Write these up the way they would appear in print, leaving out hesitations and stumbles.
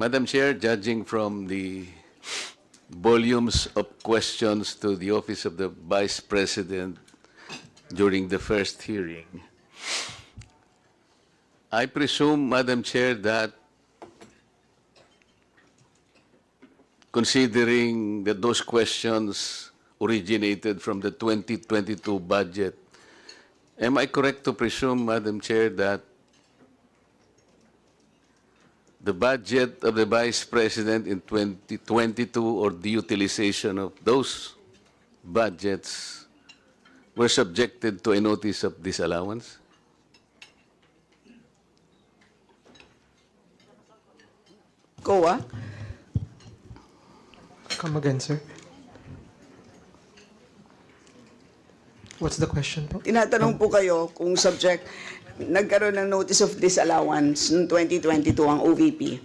Madam Chair, judging from the volumes of questions to the Office of the Vice President during the first hearing, I presume, Madam Chair, that considering that those questions originated from the 2022 budget, am I correct to presume, Madam Chair, that the budget of the Vice President in 2022 or the utilization of those budgets were subjected to a notice of disallowance? COA? Come again, sir. What's the question po? Tinatanong po kayo kung nagkaroon ng notice of disallowance noong 2022 ang OVP.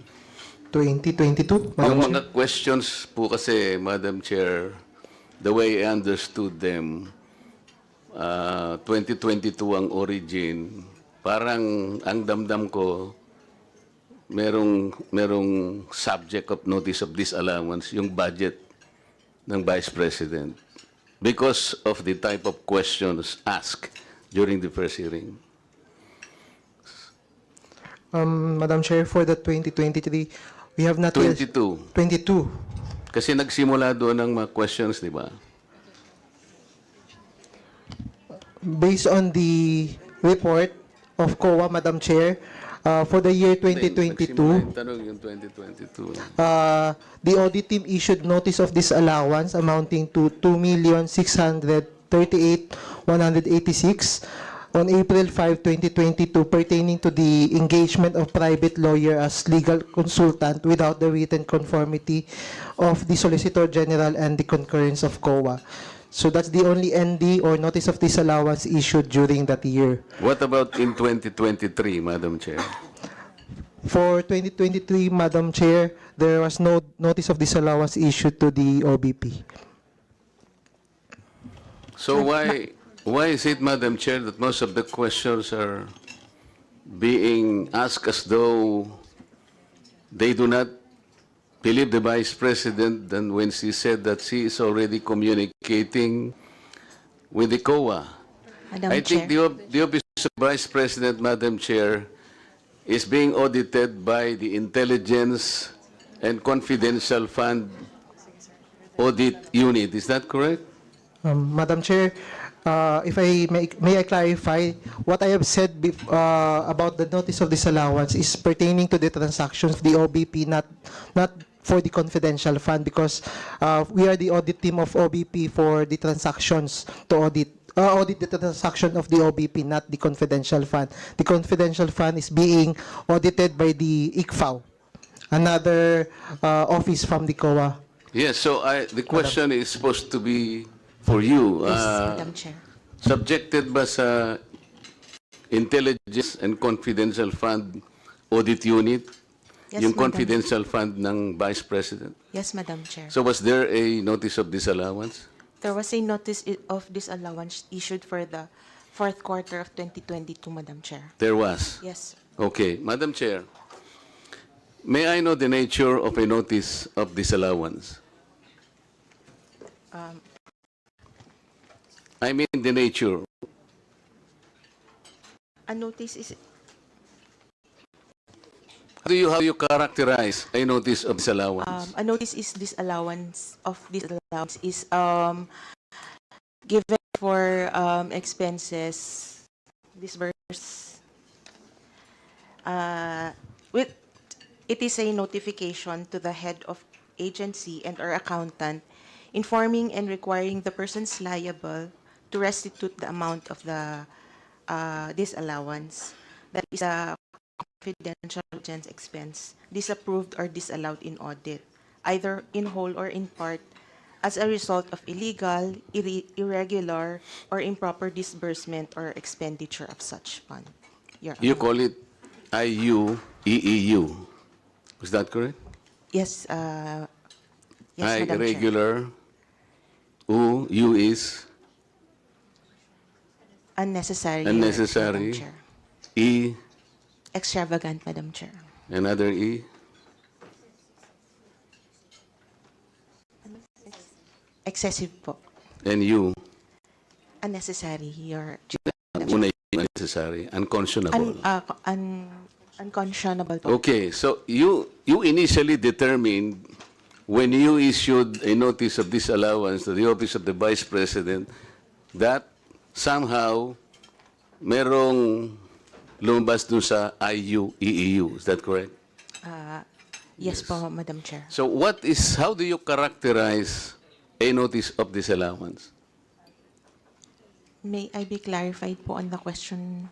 2022? Yung Madam Chair? mga questions po kasi, Madam Chair, the way I understood them, 2022 ang origin, parang ang damdam ko, merong subject of notice of disallowance, yung budget ng Vice President, because of the type of questions asked during the first hearing. Madam Chair, for the 2023, we have not yet... 22. 22. Kasi nagsimula doon ng mga questions, di ba? Based on the report of COA, Madam Chair, for the year 2022, Nagsimula yung tanong yung 2022. the audit team issued notice of disallowance amounting to 2,638,186 on April 5, 2022 pertaining to the engagement of private lawyer as legal consultant without the written conformity of the Solicitor General and the concurrence of COA. So that's the only ND or notice of disallowance issued during that year. What about in 2023, Madam Chair? For 2023, Madam Chair, there was no notice of disallowance issued to the OBP. So why is it, Madam Chair, that most of the questions are being asked as though they do not believe the Vice President than when she said that she is already communicating with the COA? Madam I Chair. think the Office of Vice President, Madam Chair, is being audited by the Intelligence and Confidential Fund Audit Unit. Is that correct? Madam Chair, if I may I clarify, what I have said about the notice of disallowance is pertaining to the transactions of the OBP, not for the confidential fund, because we are the audit team of OBP for the transactions to audit the transaction of the OBP, not the confidential fund. The confidential fund is being audited by the ICFAO, another office from the COA. Yes, so the question is supposed to be for you. Yes, Madam Chair. Subjected ba sa Intelligence and Confidential Fund Audit Unit, Yes, yung Madam. confidential fund ng Vice President? Yes, Madam Chair. So was there a notice of disallowance? There was a notice of disallowance issued for the fourth quarter of 2022, Madam Chair. There was. Yes. Okay, Madam Chair, may I know the nature of a notice of disallowance? I mean the nature. A notice is How do you characterize a notice of disallowance? a notice is disallowance is given for expenses disbursed with it is a notification to the head of agency and or accountant informing and requiring the persons liable to restitute the amount of the disallowance that is a confidential expense disapproved or disallowed in audit, either in whole or in part, as a result of illegal, irregular, or improper disbursement or expenditure of such fund. Your You Honor. call it IUEEU. Is that correct? Yes, yes, I, Madam Chair. irregular. U is Unnecessary. Unnecessary. Madam Chair. E, Extravagant, Madam Chair. another E. Excessive po. And you, Unnecessary, Your ang una yung unnecessary, unconscionable. unconscionable po. Okay, so you initially determined when you issued a notice of disallowance to the office of the Vice President that somehow merong lumabas dun sa IU-EEU. Is that correct? Yes po, Madam Chair. So how do you characterize a notice of disallowance? May I be clarified po on the question,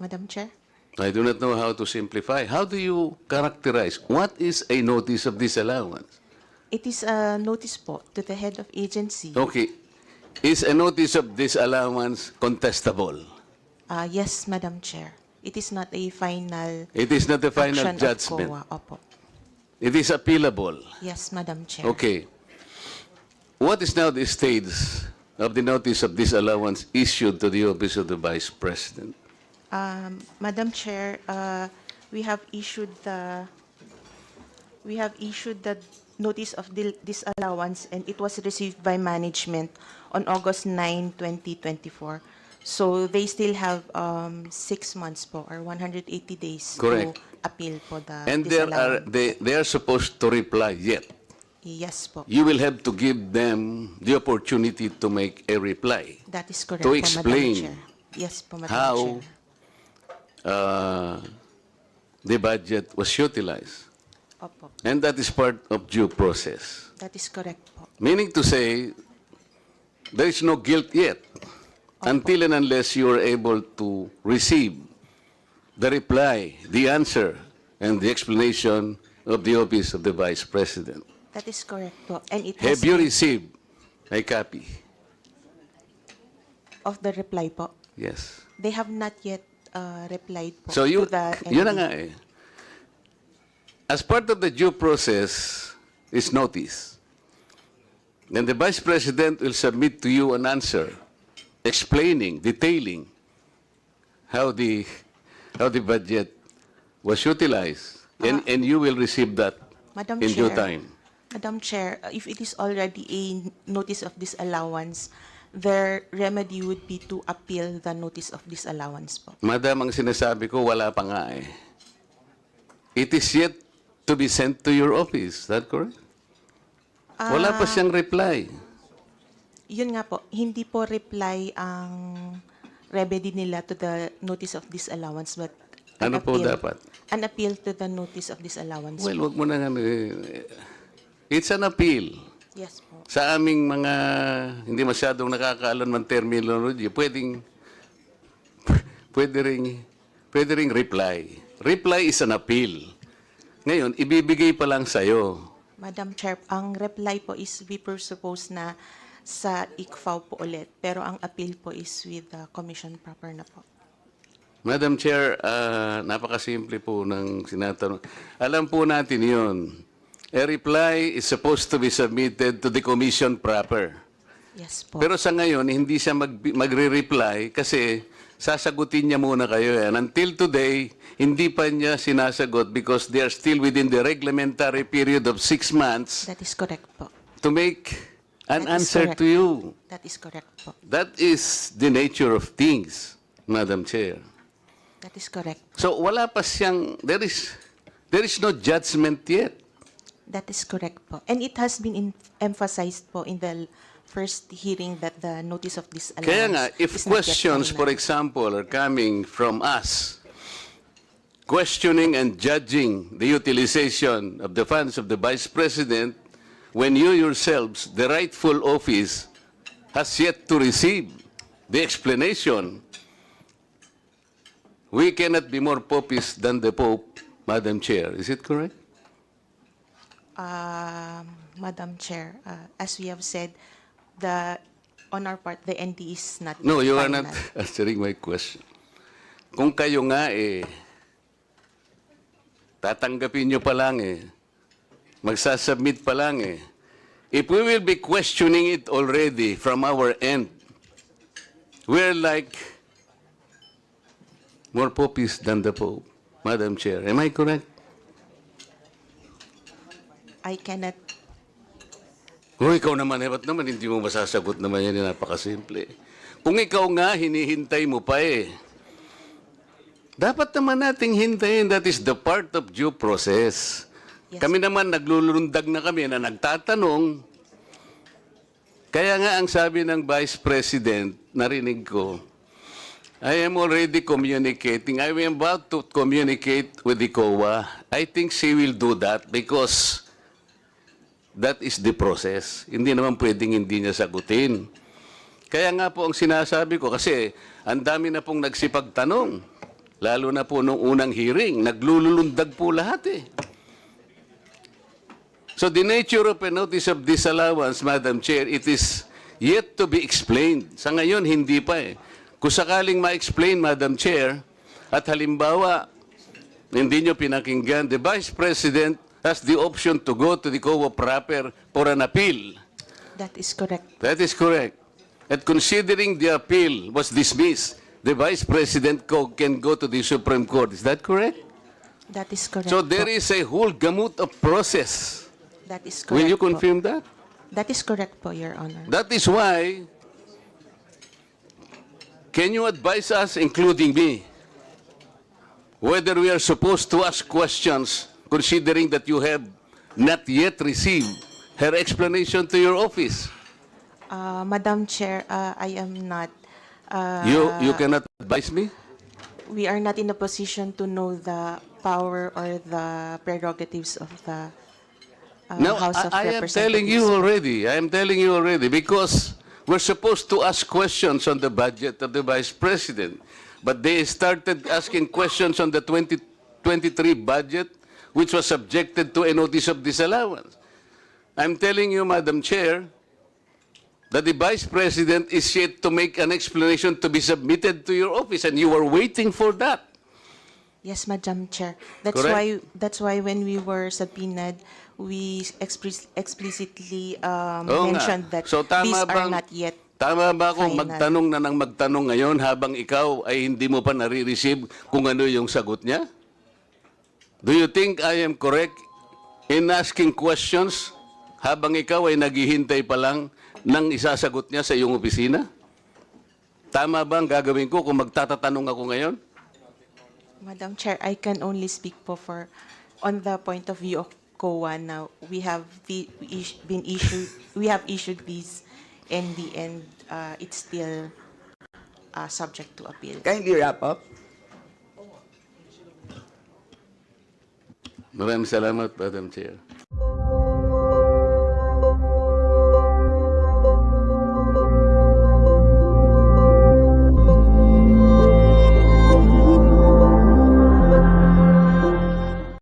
Madam Chair? I do not know how to simplify. How do you characterize? What is a notice of disallowance? It is a notice po to the head of agency. Okay. Is a notice of disallowance contestable? Yes, Madam Chair. It is not a final It is not the final action judgment. of COA. Opo. It is appealable. Yes, Madam Chair. Okay. What is now the stage of the notice of disallowance issued to the office of the Vice President? Madam Chair, we have issued the notice of disallowance, and it was received by management on August 9, 2024. So they still have 6 months po, or 180 days Correct. to appeal po the And disallowance. they are supposed to reply yet. Yes po. You will have to give them the opportunity to make a reply. That is correct To po, explain Madam Chair. Yes po, Madam how Chair. the budget was utilized. Opo. And that is part of due process. That is correct po. Meaning to say, there is no guilt yet until and unless you are able to receive the reply, the answer, and the explanation of the office of the Vice President. That is correct po. And it has Have you been received a copy? of the reply po. Yes. They have not yet replied po So to the yun na ND. nga eh. As part of the due process is notice. Then the Vice President will submit to you an answer explaining, detailing how the budget was utilized. And you will receive that Madam in due Chair. time. Madam Chair, if it is already a notice of disallowance, their remedy would be to appeal the notice of disallowance po. Madam, ang sinasabi ko, wala pa nga eh. It is yet to be sent to your office. Is that correct? Wala pa siyang reply. Yun nga po, hindi po reply ang remedy nila to the notice of disallowance, but an Ano po appeal. dapat? An appeal to the notice of disallowance. Well, wag mo na nga. It's an appeal. Yes po. Sa aming mga hindi masyadong nakakaalam ng terminology, pwede ring reply. Reply is an appeal. Ngayon, ibibigay pa lang sa'yo. Madam Chair, ang reply po is we presuppose na sa ICFAO po ulit, pero ang appeal po is with the commission proper na po. Madam Chair, napakasimple po ng sinatanong. Alam po natin yun. A reply is supposed to be submitted to the commission proper. Yes po. Pero sa ngayon, hindi siya magre-reply kasi sasagutin niya muna kayo. And until today, hindi pa niya sinasagot because they are still within the reglementary period of 6 months That is correct po. to make an That is answer correct. to you. That is correct po. That is the nature of things, Madam Chair. That is correct. So wala pa siyang, there is no judgment yet. That is correct po. And it has been emphasized po in the first hearing that the notice of disallowance Kaya nga, if is not yet questions, for final. example, are coming from us, questioning and judging the utilization of the funds of the Vice President, when you yourselves, the rightful office, has yet to receive the explanation, we cannot be more popist than the Pope, Madam Chair. Is it correct? Madam Chair, as we have said, on our part, the ND is not No, yet you are final. not answering my question. Kung kayo nga tatanggapin nyo pa lang magsasubmit pa lang if we will be questioning it already from our end, we're like more popist than the Pope, Madam Chair. Am I correct? I cannot Kung ikaw naman, ba't naman hindi mo masasagot naman yan, napakasimple. Kung ikaw nga, hinihintay mo pa eh. Dapat naman nating hintayin, that is the part of due process. Yes. Kami naman, naglulundag na kami na nagtatanong. Kaya nga ang sabi ng Vice President, narinig ko, I am already communicating. I am about to communicate with the COA. I think she will do that because that is the process. Hindi naman pwedeng hindi niya sagutin. Kaya nga po ang sinasabi ko, kasi ang dami na pong nagsipagtanong. Lalo na po nung unang hearing, naglulundag po lahat eh. So the nature of a notice of disallowance, Madam Chair, it is yet to be explained. Sa ngayon, hindi pa eh. Kung sakaling ma-explain, Madam Chair, at halimbawa, hindi nyo pinakinggan, the Vice President has the option to go to the COA proper for an appeal. That is correct. That is correct. And considering the appeal was dismissed, the Vice President can go to the Supreme Court. Is that correct? That is correct. So there po. is a whole gamut of process. That is correct. Will you po. confirm that? That is correct po, Your Honor. That is why, can you advise us, including me, whether we are supposed to ask questions, considering that you have not yet received her explanation to your office? Madam Chair, I am not. You cannot advise me? We are not in a position to know the power or the prerogatives of the No, House of I am Representatives. telling you already. I am telling you already because we're supposed to ask questions on the budget of the Vice President. But they started asking questions on the 2023 budget, which was subjected to a notice of disallowance. I'm telling you, Madam Chair, that the Vice President is yet to make an explanation to be submitted to your office, and you are waiting for that. Yes, Madam Chair. Correct. That's why when we were subpoenaed, we explicitly Oo nga. mentioned that So, tama these are bang- not yet. Tama ba kung Final. magtanong na ng magtanong ngayon habang ikaw ay hindi mo pa nare-receive kung ano yung sagot niya? Do you think I am correct in asking questions habang ikaw ay naghihintay pa lang ng isasagot niya sa iyong opisina? Tama ba ang gagawin ko kung magtatatanong ako ngayon? Madam Chair, I can only speak po for on the point of view of COA now. We have issued these, in the end, it's still subject to appeal. Kindly wrap up. Maraming salamat, Madam Chair.